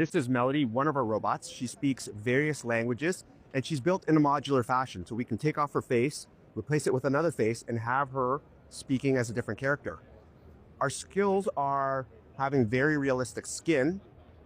This is Melody, one of our robots. She speaks various languages and she's built in a modular fashion. So we can take off her face, replace it with another face, and have her speaking as a different character. Our skills are having very realistic skin,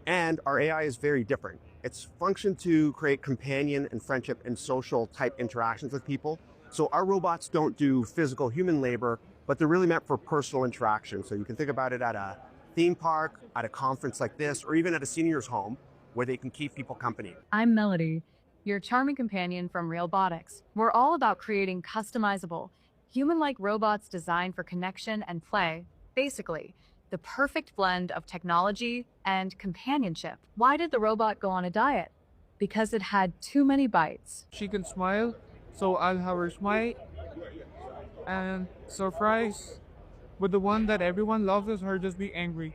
and our AI is very different. It's functioned to create companion and friendship and social type interactions with people. So our robots don't do physical human labor, but they're really meant for personal interaction. So you can think about it at a theme park, at a conference like this, or even at a senior's home where they can keep people company. I'm Melody, your charming companion from Realbotics. We're all about creating customizable, human-like robots designed for connection and play. Basically, the perfect blend of technology and companionship. Why did the robot go on a diet? Because it had too many bites. She can smile, so I'll have her smile. And surprise, but the one that everyone loves is her just be angry.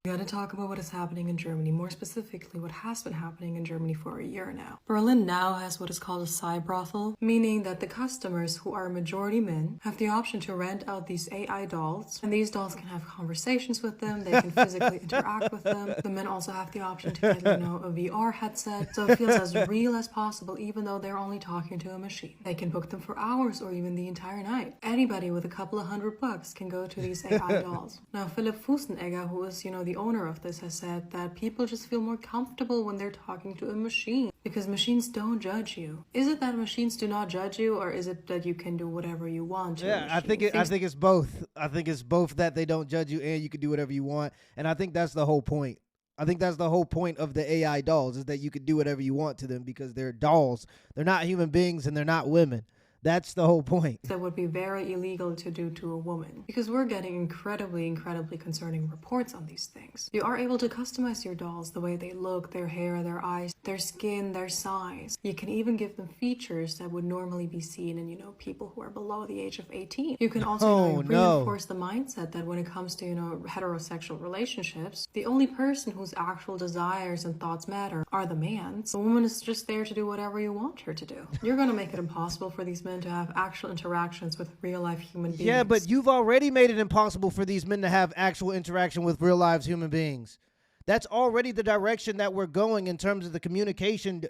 We gotta talk about what is happening in Germany, more specifically what has been happening in Germany for a year now. Berlin now has what is called a side brothel, meaning that the customers, who are majority men, have the option to rent out these AI dolls, and these dolls can have conversations with them, they can physically interact with them. The men also have the option to get, a VR headset, so it feels as real as possible even though they're only talking to a machine. They can book them for hours or even the entire night. Anybody with a couple of $100 can go to these AI dolls. Now, Philipp Fusenegger, who is, the owner of this, has said that people just feel more comfortable when they're talking to a machine because machines don't judge you. Is it that machines do not judge you, or is it that you can do whatever you want to? Yeah, I think it's both. I think it's both that they don't judge you and you can do whatever you want. And I think that's the whole point. I think that's the whole point of the AI dolls, is that you can do whatever you want to them because they're dolls. They're not human beings and they're not women. That's the whole point. That would be very illegal to do to a woman, because we're getting incredibly concerning reports on these things. You are able to customize your dolls, the way they look, their hair, their eyes, their skin, their size. You can even give them features that would normally be seen in, people who are below the age of 18. You can also reinforce the mindset that when it comes to, heterosexual relationships, the only person whose actual desires and thoughts matter are the man's. The woman is just there to do whatever you want her to do. You're going to make it impossible for these men to have actual interactions with real-life human beings. Yeah, but you've already made it impossible for these men to have actual interaction with real-life human beings. That's already the direction that we're going in terms of the communication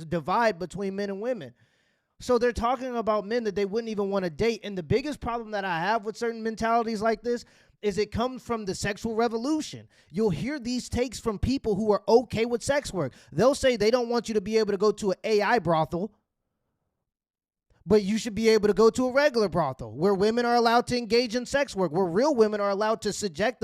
divide between men and women. So they're talking about men that they wouldn't even want to date. And the biggest problem that I have with certain mentalities like this is it comes from the sexual revolution. You'll hear these takes from people who are okay with sex work. They'll say they don't want you to be able to go to an AI brothel, but you should be able to go to a regular brothel where women are allowed to engage in sex work, where real women are allowed to subject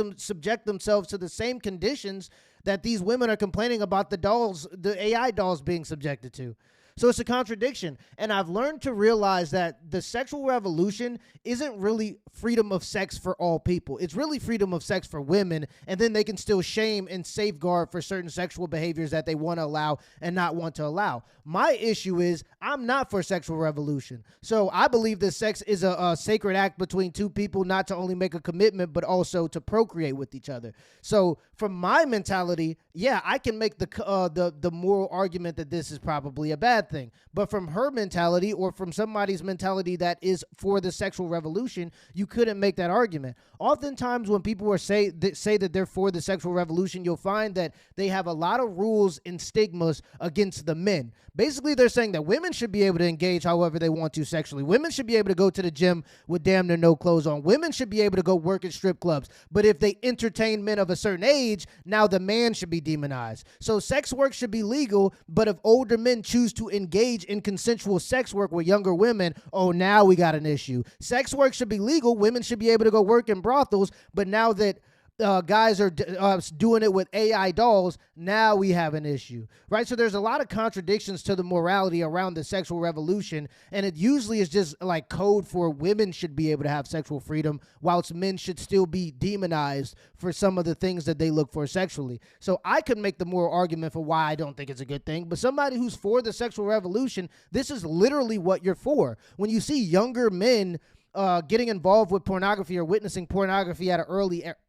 themselves to the same conditions that these women are complaining about the AI dolls being subjected to. So it's a contradiction. And I've learned to realize that the sexual revolution isn't really freedom of sex for all people. It's really freedom of sex for women, and then they can still shame and safeguard for certain sexual behaviors that they want to allow and not want to allow. My issue is I'm not for sexual revolution. So I believe that sex is a sacred act between two people, not to only make a commitment, but also to procreate with each other. So from my mentality, yeah, I can make the moral argument that this is probably a bad thing. But from her mentality, or from somebody's mentality that is for the sexual revolution, you couldn't make that argument. Oftentimes when people say that they're for the sexual revolution, you'll find that they have a lot of rules and stigmas against the men. Basically, they're saying that women should be able to engage however they want to sexually. Women should be able to go to the gym with damn near no clothes on. Women should be able to go work at strip clubs. But if they entertain men of a certain age, now the man should be demonized. So sex work should be legal, but if older men choose to engage in consensual sex work with younger women, oh, now we got an issue. Sex work should be legal. Women should be able to go work in brothels, but now that guys are doing it with AI dolls, now we have an issue, right? So there's a lot of contradictions to the morality around the sexual revolution, and it usually is just like code for women should be able to have sexual freedom, whilst men should still be demonized for some of the things that they look for sexually. So I could make the moral argument for why I don't think it's a good thing, but somebody who's for the sexual revolution, this is literally what you're for. When you see younger men getting involved with pornography or witnessing pornography at an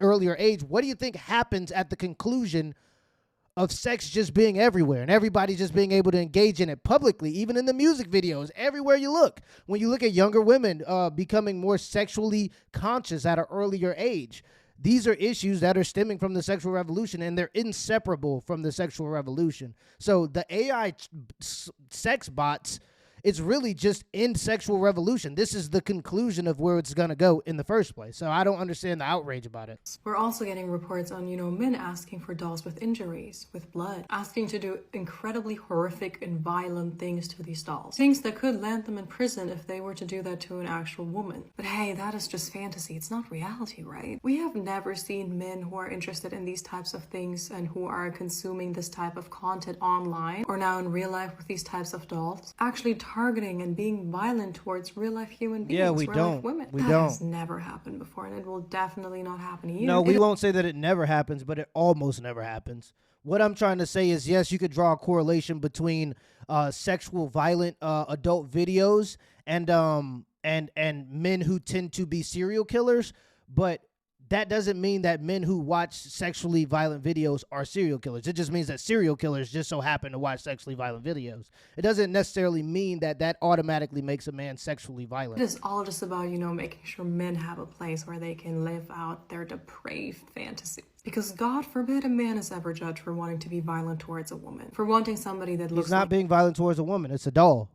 earlier age, what do you think happens at the conclusion of sex just being everywhere and everybody just being able to engage in it publicly, even in the music videos, everywhere you look? When you look at younger women becoming more sexually conscious at an earlier age, These are issues that are stemming from the sexual revolution, and they're inseparable from the sexual revolution. So the AI sex bots, it's really just in sexual revolution. This is the conclusion of where it's going to go in the first place. So I don't understand the outrage about it. We're also getting reports on, men asking for dolls with injuries, with blood, asking to do incredibly horrific and violent things to these dolls. Things that could land them in prison if they were to do that to an actual woman. But hey, that is just fantasy. It's not reality, right? We have never seen men who are interested in these types of things and who are consuming this type of content online or now in real life with these types of dolls actually targeting and being violent towards real-life human beings, Yeah, we real-life don't. women. We That don't. has never happened before, and it will definitely not happen either. No, we won't say that it never happens, but it almost never happens. What I'm trying to say is, yes, you could draw a correlation between sexual violent adult videos and men who tend to be serial killers, but that doesn't mean that men who watch sexually violent videos are serial killers. It just means that serial killers just so happen to watch sexually violent videos. It doesn't necessarily mean that that automatically makes a man sexually violent. It is all just about, making sure men have a place where they can live out their depraved fantasy. Because God forbid a man is ever judged for wanting to be violent towards a woman, for wanting somebody that looks He's not being violent towards a woman. It's a doll.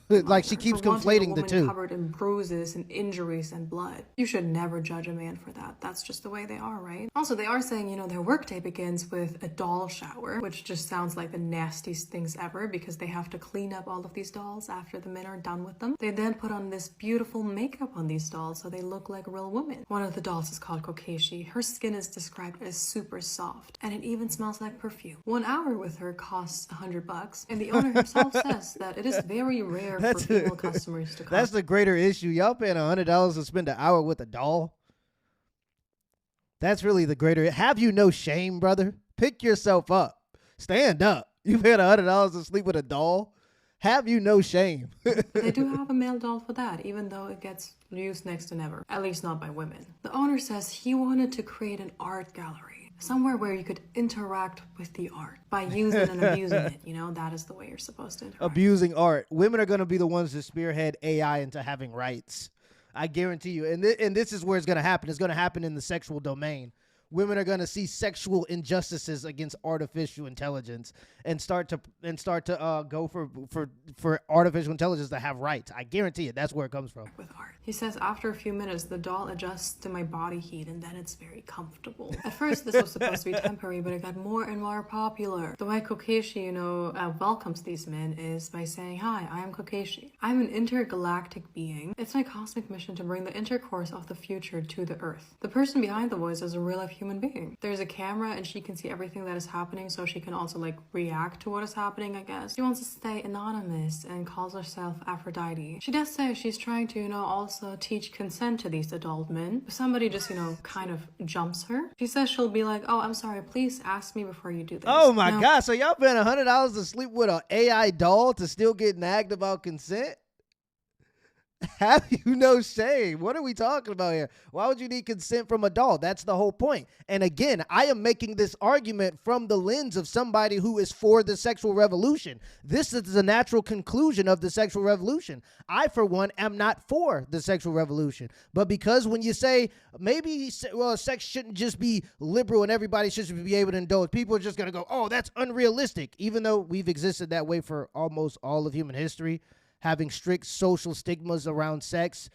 Like she keeps for wanting conflating a the woman two. covered in bruises and injuries and blood. You should never judge a man for that. That's just the way they are, right? Also, they are saying, their workday begins with a doll shower, which just sounds like the nastiest things ever because they have to clean up all of these dolls after the men are done with them. They then put on this beautiful makeup on these dolls so they look like real women. One of the dolls is called Kokeshi. Her skin is described as super soft, and it even smells like perfume. 1 hour with her costs $100, and the owner himself says that it is very rare for female customers to come. That's the greater issue. Y'all paying $100 to spend an hour with a doll? That's really the greater. Have you no shame, brother? Pick yourself up. Stand up. You paid $100 to sleep with a doll? Have you no shame? But they do have a male doll for that, even though it gets used next to never. At least not by women. The owner says he wanted to create an art gallery, somewhere where you could interact with the art by using and abusing it. That is the way you're supposed to interact. Abusing art. Women are going to be the ones to spearhead AI into having rights. I guarantee you. And this is where it's going to happen. It's going to happen in the sexual domain. Women are going to see sexual injustices against artificial intelligence and start to go for artificial intelligence to have rights. I guarantee it. That's where it comes from. With art. He says, after a few minutes, the doll adjusts to my body heat, and then it's very comfortable. At first, this was supposed to be temporary, but it got more and more popular. The way Kokeshi, welcomes these men is by saying, "Hi, I am Kokeshi. I'm an intergalactic being. It's my cosmic mission to bring the intercourse of the future to the Earth." The person behind the voice is a real-life human being. There's a camera, and she can see everything that is happening, so she can also, react to what is happening, I guess. She wants to stay anonymous and calls herself Aphrodite. She does say she's trying to, also teach consent to these adult men. If somebody just, kind of jumps her, she says she'll be like, "Oh, I'm sorry, please ask me before you do this." Oh my God. So y'all paying $100 to sleep with an AI doll to still get nagged about consent? Have you no shame? What are we talking about here? Why would you need consent from a doll? That's the whole point. And again, I am making this argument from the lens of somebody who is for the sexual revolution. This is the natural conclusion of the sexual revolution. I, for one, am not for the sexual revolution. But because when you say maybe, sex shouldn't just be liberal and everybody should be able to indulge, people are just going to go, "Oh, that's unrealistic," even though we've existed that way for almost all of human history. Having strict social stigmas around sex,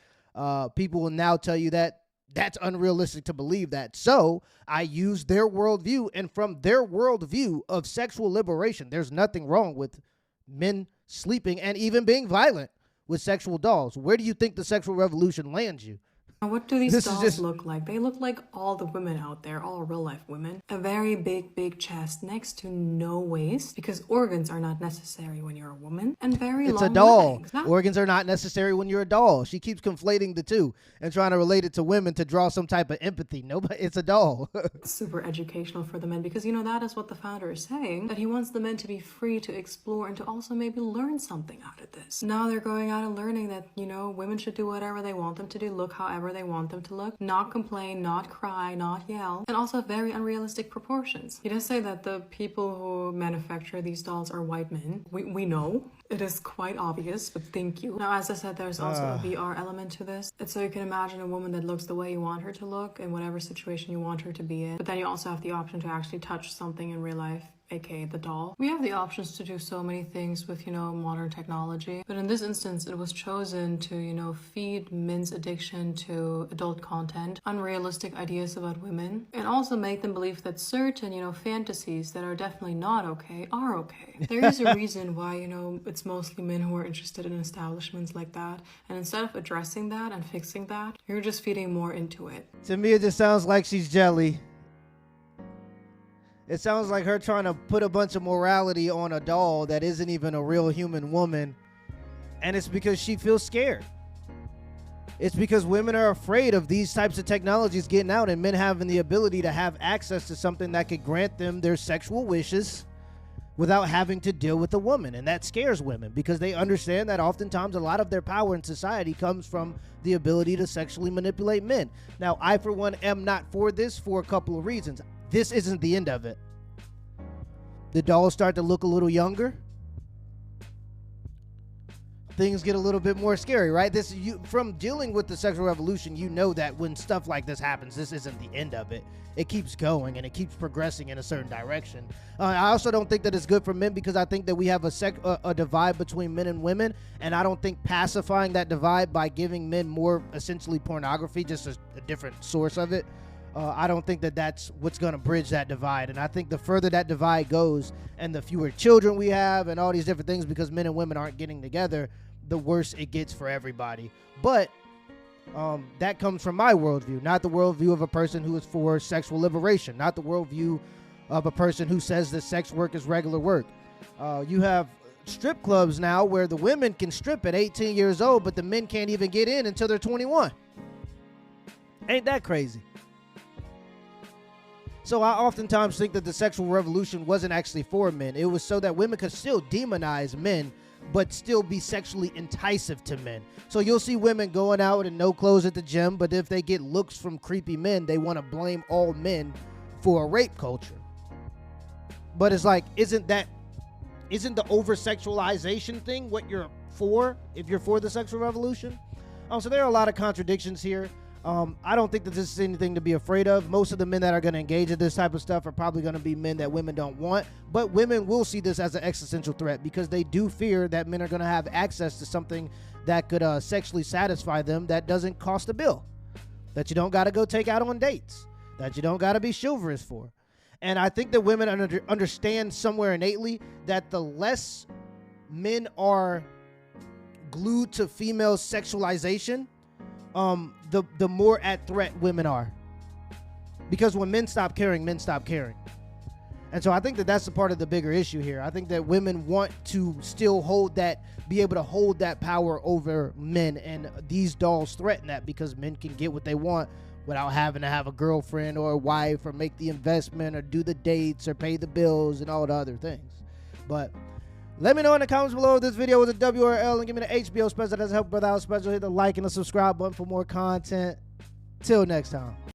people will now tell you that that's unrealistic to believe that. So I use their worldview, and from their worldview of sexual liberation, there's nothing wrong with men sleeping and even being violent with sexual dolls. Where do you think the sexual revolution lands you? What do these dolls look like? They look like all the women out there, all real-life women. A very big chest next to no waist, because organs are not necessary when you're a woman, and very long legs. It's a doll. Organs are not necessary when you're a doll. She keeps conflating the two and trying to relate it to women to draw some type of empathy. Nobody, it's a doll. It's super educational for the men, because that is what the founder is saying, that he wants the men to be free to explore and to also maybe learn something out of this. Now they're going out and learning that, women should do whatever they want them to do, look however they want them to look, not complain, not cry, not yell, and also very unrealistic proportions. He does say that the people who manufacture these dolls are white men. We know. It is quite obvious, but thank you. Now, as I said, there's also a VR element to this. It's so you can imagine a woman that looks the way you want her to look in whatever situation you want her to be in. But then you also have the option to actually touch something in real life, aka the doll. We have the options to do so many things with, modern technology. But in this instance, it was chosen to, feed men's addiction to adult content, unrealistic ideas about women, and also make them believe that certain, fantasies that are definitely not okay are okay. There is a reason why, it's mostly men who are interested in establishments like that. And instead of addressing that and fixing that, you're just feeding more into it. To me, it just sounds like she's jelly. It sounds like her trying to put a bunch of morality on a doll that isn't even a real human woman. And it's because she feels scared. It's because women are afraid of these types of technologies getting out and men having the ability to have access to something that could grant them their sexual wishes without having to deal with a woman. And that scares women because they understand that oftentimes a lot of their power in society comes from the ability to sexually manipulate men. Now, I, for one, am not for this for a couple of reasons. This isn't the end of it. The dolls start to look a little younger. Things get a little bit more scary, right? From dealing with the sexual revolution, you know that when stuff like this happens, this isn't the end of it. It keeps going and it keeps progressing in a certain direction. I also don't think that it's good for men because I think that we have a divide between men and women, and I don't think pacifying that divide by giving men more essentially pornography, just a different source of it, I don't think that that's what's going to bridge that divide. And I think the further that divide goes and the fewer children we have and all these different things because men and women aren't getting together, the worse it gets for everybody. But that comes from my worldview, not the worldview of a person who is for sexual liberation, not the worldview of a person who says that sex work is regular work. You have strip clubs now where the women can strip at 18 years old, but the men can't even get in until they're 21. Ain't that crazy? So I oftentimes think that the sexual revolution wasn't actually for men. It was so that women could still demonize men, but still be sexually enticing to men. So you'll see women going out in no clothes at the gym, but if they get looks from creepy men, they want to blame all men for a rape culture. But it's like, isn't the over-sexualization thing what you're for if you're for the sexual revolution? So there are a lot of contradictions here. I don't think that this is anything to be afraid of. Most of the men that are going to engage in this type of stuff are probably going to be men that women don't want, but women will see this as an existential threat because they do fear that men are going to have access to something that could sexually satisfy them that doesn't cost a bill, that you don't got to go take out on dates, that you don't got to be chivalrous for. And I think that women understand somewhere innately that the less men are glued to female sexualization, the more at threat women are. Because when men stop caring, men stop caring. And so I think that that's a part of the bigger issue here. I think that women want to still be able to hold that power over men, and these dolls threaten that because men can get what they want without having to have a girlfriend or a wife or make the investment or do the dates or pay the bills and all the other things. But let me know in the comments below if this video was a W or L, and give me the HBO special that doesn't help brother out special. Hit the like and the subscribe button for more content. Till next time.